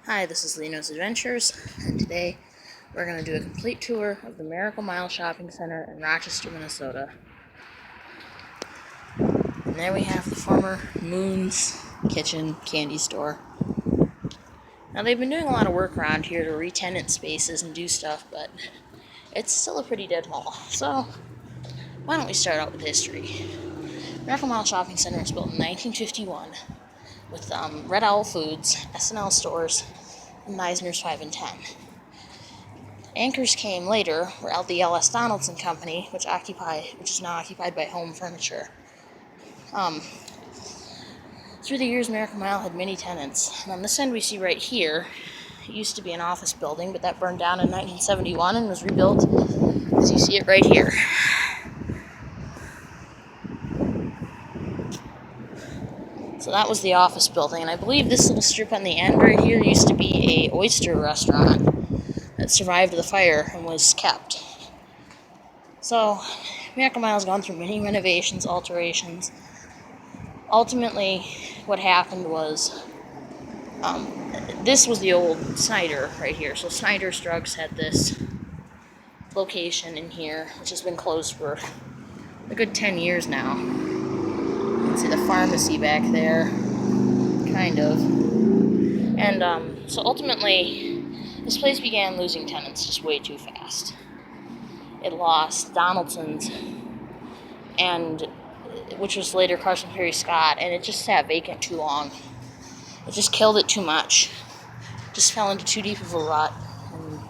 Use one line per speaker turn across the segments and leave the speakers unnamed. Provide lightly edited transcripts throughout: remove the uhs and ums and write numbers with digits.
Hi, this is Lino's Adventures, and today we're going to do a complete tour of the Miracle Mile Shopping Center in Rochester, Minnesota. And there we have the former Moon's Kitchen candy store. Now, they've been doing a lot of work around here to re-tenant spaces and do stuff, but it's still a pretty dead mall. So, why don't we start out with history? Miracle Mile Shopping Center was built in 1951 with Red Owl Foods, S&L Stores, and Meisner's 5 and 10. Anchors came later were the L.S. Donaldson Company, which is now occupied by Home Furniture. Through the years, Miracle Mile had many tenants. And on this end we see right here, it used to be an office building, but that burned down in 1971 and was rebuilt as you see it right here. So that was the office building, and I believe this little strip on the end right here used to be a oyster restaurant that survived the fire and was kept. So, Miracle Mile's gone through many renovations, alterations. Ultimately, what happened was, this was the old Snyder right here. So Snyder's Drugs had this location in here, which has been closed for a good 10 years now. You can see the pharmacy back there, kind of. And so ultimately, this place began losing tenants just way too fast. It lost Donaldson's, which was later Carson Perry Scott, and it just sat vacant too long. It just killed it too much. Just fell into too deep of a rut. And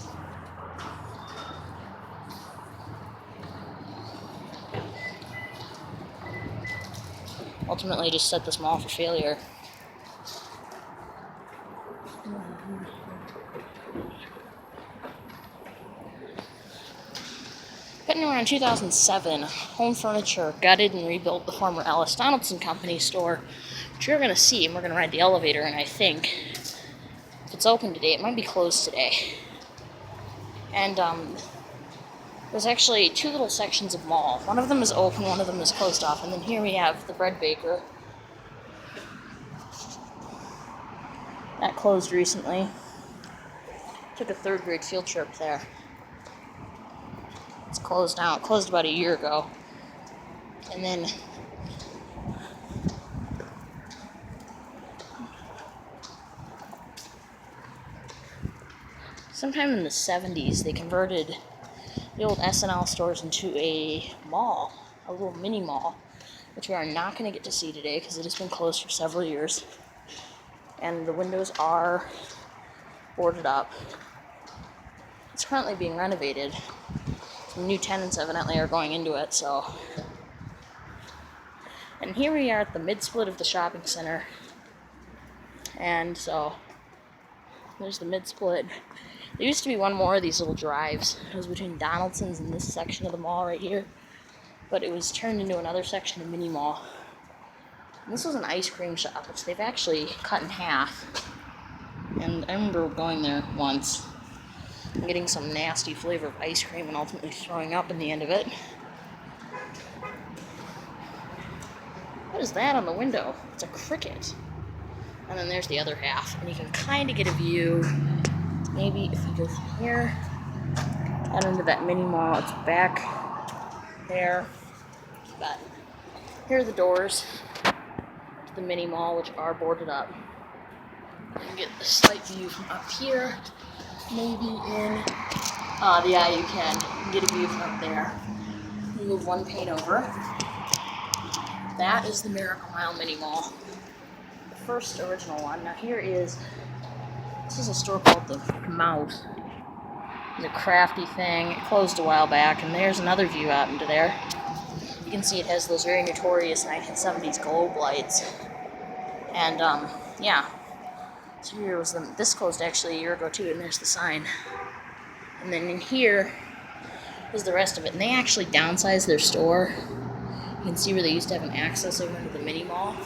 ultimately just set this mall for failure. But in around 2007, Home Furniture gutted and rebuilt the former L.S. Donaldson Company store, which you're going to see, and we're going to ride the elevator, and I think, if it's open today, it might be closed today. And there's actually two little sections of mall. One of them is open, one of them is closed off, and then here we have the bread baker. That closed recently. Took a third grade field trip there. It's closed now. It closed about a year ago. And then sometime in the 70s, they converted the old S&L stores into a mall, a little mini mall, which we are not going to get to see today because it has been closed for several years. And the windows are boarded up. It's currently being renovated. Some new tenants evidently are going into it, so. And here we are at the mid-split of the shopping center. And so, there's the mid-split. There used to be one more of these little drives. It was between Donaldson's and this section of the mall right here. But it was turned into another section of mini mall. And this was an ice cream shop, which they've actually cut in half. And I remember going there once and getting some nasty flavor of ice cream and ultimately throwing up in the end of it. What is that on the window? It's a cricket. And then there's the other half. And you can kind of get a view. Maybe if you go from here out into that mini mall, it's back there. But here are the doors to the mini mall, which are boarded up. You can get a slight view from up here. Maybe in, yeah, you can. You can get a view from up there. You move one pane over. That is the Miracle Mile Mini Mall. The first original one. Now this is a store called The Mouse. It's a crafty thing. It closed a while back, and there's another view out into there. You can see it has those very notorious 1970s globe lights. And, yeah. So here was this closed actually a year ago too, and there's the sign. And then in here is the rest of it. And they actually downsized their store. You can see where they used to have an access over into the mini mall.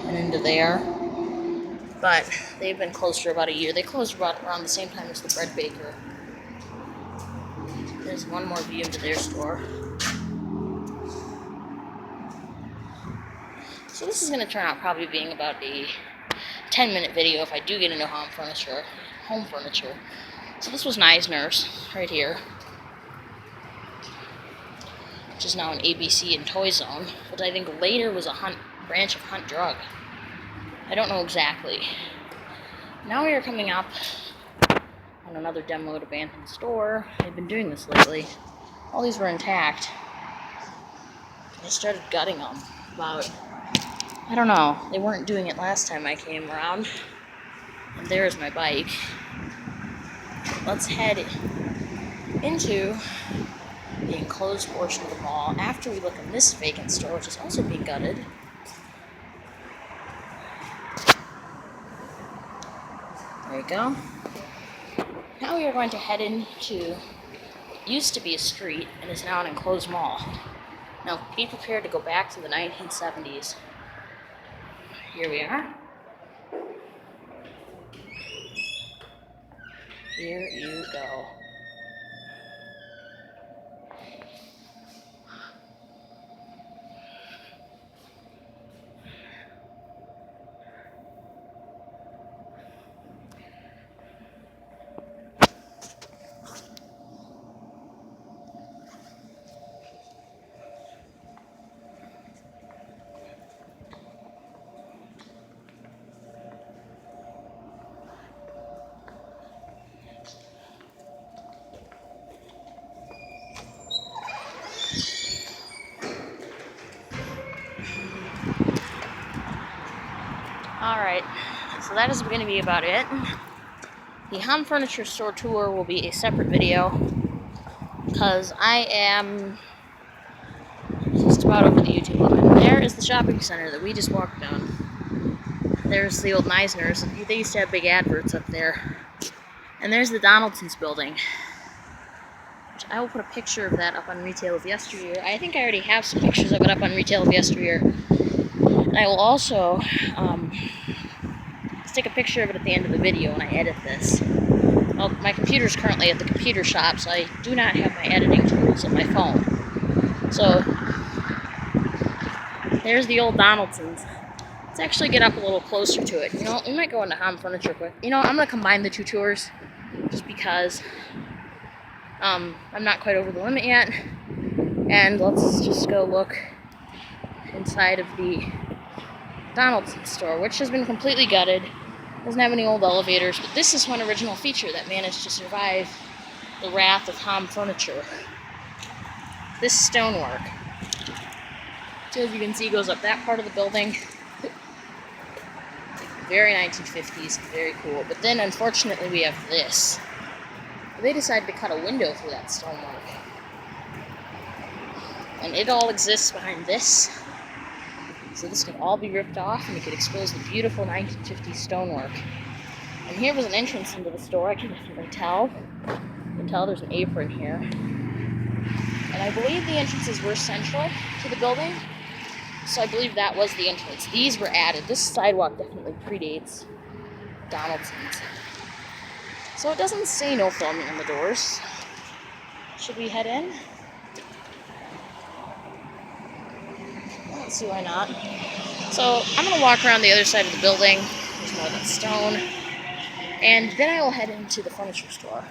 And into there. But they've been closed for about a year. They closed around the same time as the bread baker. There's one more view into their store. So this is going to turn out probably being about a 10-minute video if I do get into home furniture. So this was Neisner's right here, which is now an ABC and Toy Zone, but I think later was a branch of Hunt Drug. I don't know exactly. Now we are coming up on another demoed abandoned store. I've been doing this lately. All these were intact. I started gutting them about, I don't know, they weren't doing it last time I came around. And there's my bike. Let's head into the enclosed portion of the mall after we look in this vacant store, which is also being gutted. There you go. Now we are going to head into what used to be a street and is now an enclosed mall. Now be prepared to go back to the 1970s. Here we are. Here you go. Alright, so that is going to be about it. The Hom Furniture store tour will be a separate video because I am just about over the YouTube limit. There is the shopping center that we just walked down. There's the old Neisner's. They used to have big adverts up there. And there's the Donaldson's building, which I will put a picture of that up on Retail of Yesteryear. I think I already have some pictures of it up on Retail of Yesteryear. And I will also stick a picture of it at the end of the video when I edit this. Well, my computer's currently at the computer shop, so I do not have my editing tools on my phone. So, there's the old Donaldson's. Let's actually get up a little closer to it. You know, we might go into Hom Furniture quick. You know, I'm going to combine the two tours, just because I'm not quite over the limit yet. And let's just go look inside of the Donaldson's store, which has been completely gutted. Doesn't have any old elevators, but this is one original feature that managed to survive the wrath of Hom Furniture. This stonework. So as you can see, goes up that part of the building. Very 1950s, very cool. But then, unfortunately, we have this. They decided to cut a window through that stonework. And it all exists behind this. So this could all be ripped off, and we could expose the beautiful 1950s stonework. And here was an entrance into the store. I can definitely tell. You can tell there's an apron here. And I believe the entrances were central to the building. So I believe that was the entrance. These were added. This sidewalk definitely predates Donaldson's. So it doesn't say no filming on the doors. Should we head in? I don't see why not. So I'm going to walk around the other side of the building. There's more of that stone. And then I will head into the furniture store.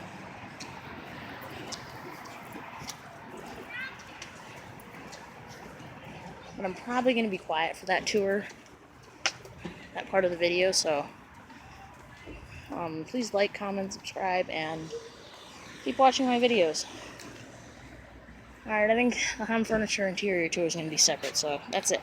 But I'm probably going to be quiet for that tour, that part of the video, so please like, comment, subscribe, and keep watching my videos. Alright, I think the Hom Furniture interior tour is going to be separate, so that's it.